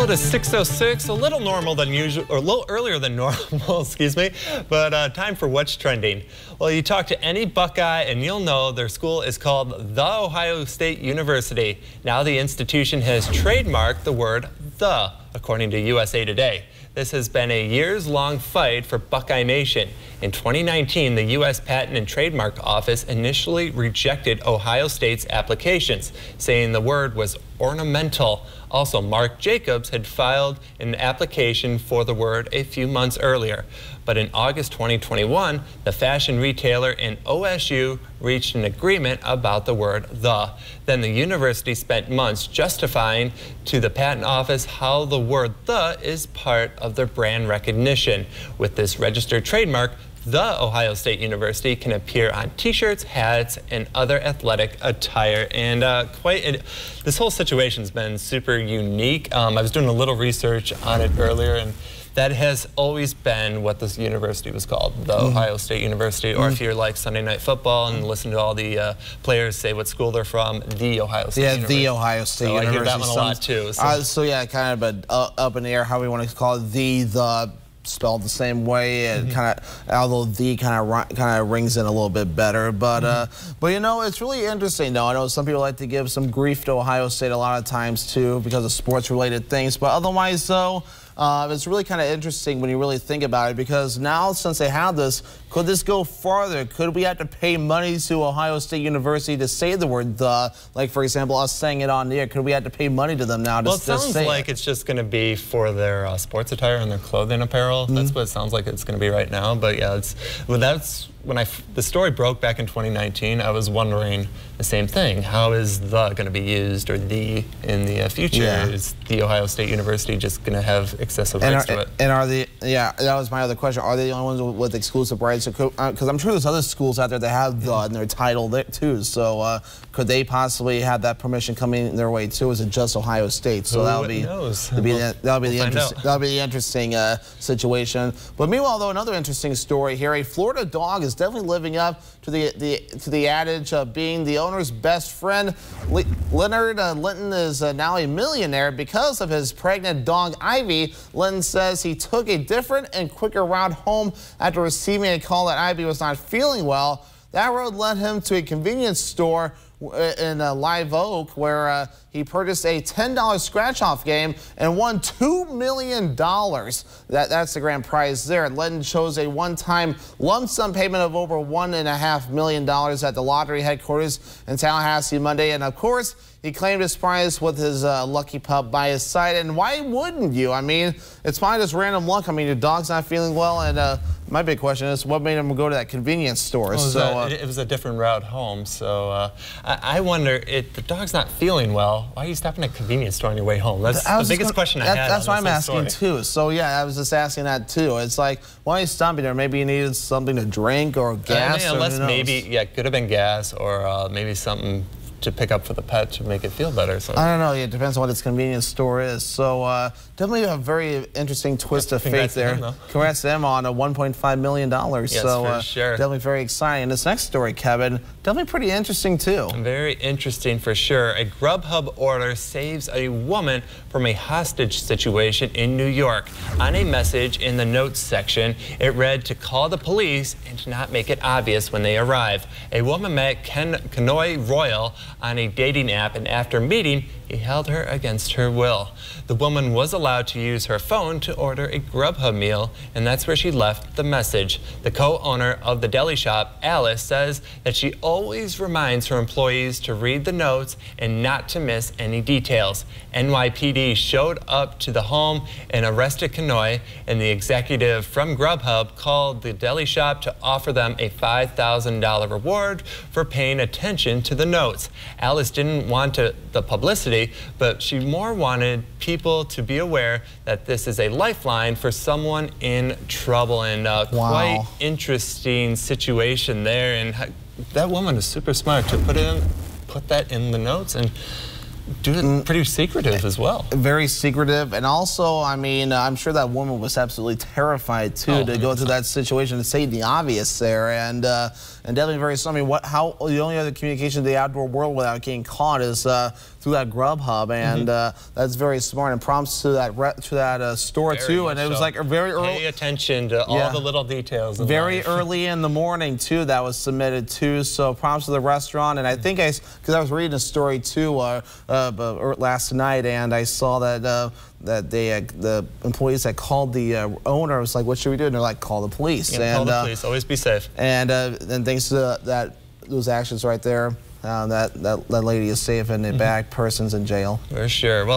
It is 6:06, a little normal than usual, or a little earlier than normal, excuse me, but time for What's Trending. Well, you talk to any Buckeye and you'll know their school is called The Ohio State University. Now the institution has trademarked the word "the," according to USA Today. This has been a years-long fight for Buckeye Nation. In 2019, the U.S. Patent and Trademark Office initially rejected Ohio State's applications, saying the word was ornamental. Also, Marc Jacobs had filed an application for the word a few months earlier. But in August 2021, the fashion retailer and OSU reached an agreement about the word "the." Then the university spent months justifying to the patent office how the word "the" is part of their brand recognition. With this registered trademark, The Ohio State University can appear on t-shirts, hats, and other athletic attire. And this whole situation's been super unique. I was doing a little research on it earlier, and that has always been what this university was called, the Ohio State University. Or if you're like Sunday Night Football and listen to all the players say what school they're from, the Ohio State University. The Ohio State University. I hear that one a lot too. So yeah, kind of up in the air how we want to call it, the spelled the same way, and kind of, although the kind of rings in a little bit better, but you know, it's really interesting though. I know some people like to give some grief to Ohio State a lot of times too because of sports related things, but otherwise though, it's really kind of interesting when you really think about it, because now since they have this, could this go farther? Could we have to pay money to Ohio State University to say the word "the"? Like, for example, us saying it on the air, could we have to pay money to them now to say it? Well, it sounds like it's just going to be for their sports attire and their clothing apparel. That's what it sounds like it's going to be right now. But yeah, that's when the story broke back in 2019, I was wondering the same thing. How is "the" going to be used, or "the" in the future? Yeah. Is the Ohio State University just going to have excessive rights to it? And are they, yeah, that was my other question. Are they the only ones with exclusive rights? Because I'm sure there's other schools out there that have "the" in their title there too. So could they possibly have that permission coming their way too? Is it just Ohio State? So that'll be the interesting situation. But meanwhile, though, another interesting story here: a Florida dog is definitely living up to the adage of being the owner's best friend. Leonard Linton is now a millionaire because of his pregnant dog Ivy. Linton says he took a different and quicker route home after receiving a call that Ivy was not feeling well. That road led him to a convenience store in Live Oak, where he purchased a $10 scratch-off game and won $2 million. That's the grand prize there. Linton chose a one-time lump sum payment of over $1.5 million at the lottery headquarters in Tallahassee Monday, and of course, he claimed his prize with his lucky pup by his side. And why wouldn't you? I mean, it's probably just random luck. I mean, your dog's not feeling well, and my big question is, what made him go to that convenience store? Well, it was a different route home, so I wonder, if the dog's not feeling well, why are you stopping at a convenience store on your way home? That's the biggest question I had. That's what I'm asking too. So yeah, I was just asking that too. It's like, why are you stopping there? Maybe you needed something to drink or gas. Unless maybe, yeah, it could have been gas, or maybe something to pick up for the pet to make it feel better. So I don't know. It depends on what its convenience store is. So definitely a very interesting twist of fate there. Congrats to him on a $1.5 million. Yes, so for sure. Definitely very exciting. This next story, Kevin, definitely pretty interesting too. Very interesting for sure. A Grubhub order saves a woman from a hostage situation in New York. On a message in the notes section, it read to call the police and to not make it obvious when they arrive. A woman met Kanoy Royal on a dating app, and after meeting, he held her against her will. The woman was allowed to use her phone to order a Grubhub meal, and that's where she left the message. The co-owner of the deli shop, Alice, says that she always reminds her employees to read the notes and not to miss any details. NYPD showed up to the home and arrested Kanoy, and the executive from Grubhub called the deli shop to offer them a $5,000 reward for paying attention to the notes. Alice didn't want the publicity, but she more wanted people to be aware that this is a lifeline for someone in trouble. And quite interesting situation there. And that woman is super smart to put that in the notes and do it pretty secretive as well. Very secretive, and also, I mean, I'm sure that woman was absolutely terrified too to go through that situation, to say the obvious there, and definitely very. I mean, the only other communication to the outdoor world without getting caught is through that Grubhub, and that's very smart, and prompts to that store too. And it was like a very early. Pay attention to all the little details. Very early in the morning too. That was submitted too. So prompts to the restaurant, and I think because I was reading a story too last night, and I saw that the employees that called the owner was like, "What should we do?" And they're like, "Call the police." Yeah, call the police. Always be safe. And thanks to those actions right there, that lady is safe, and the bad person's in jail. For sure. Well.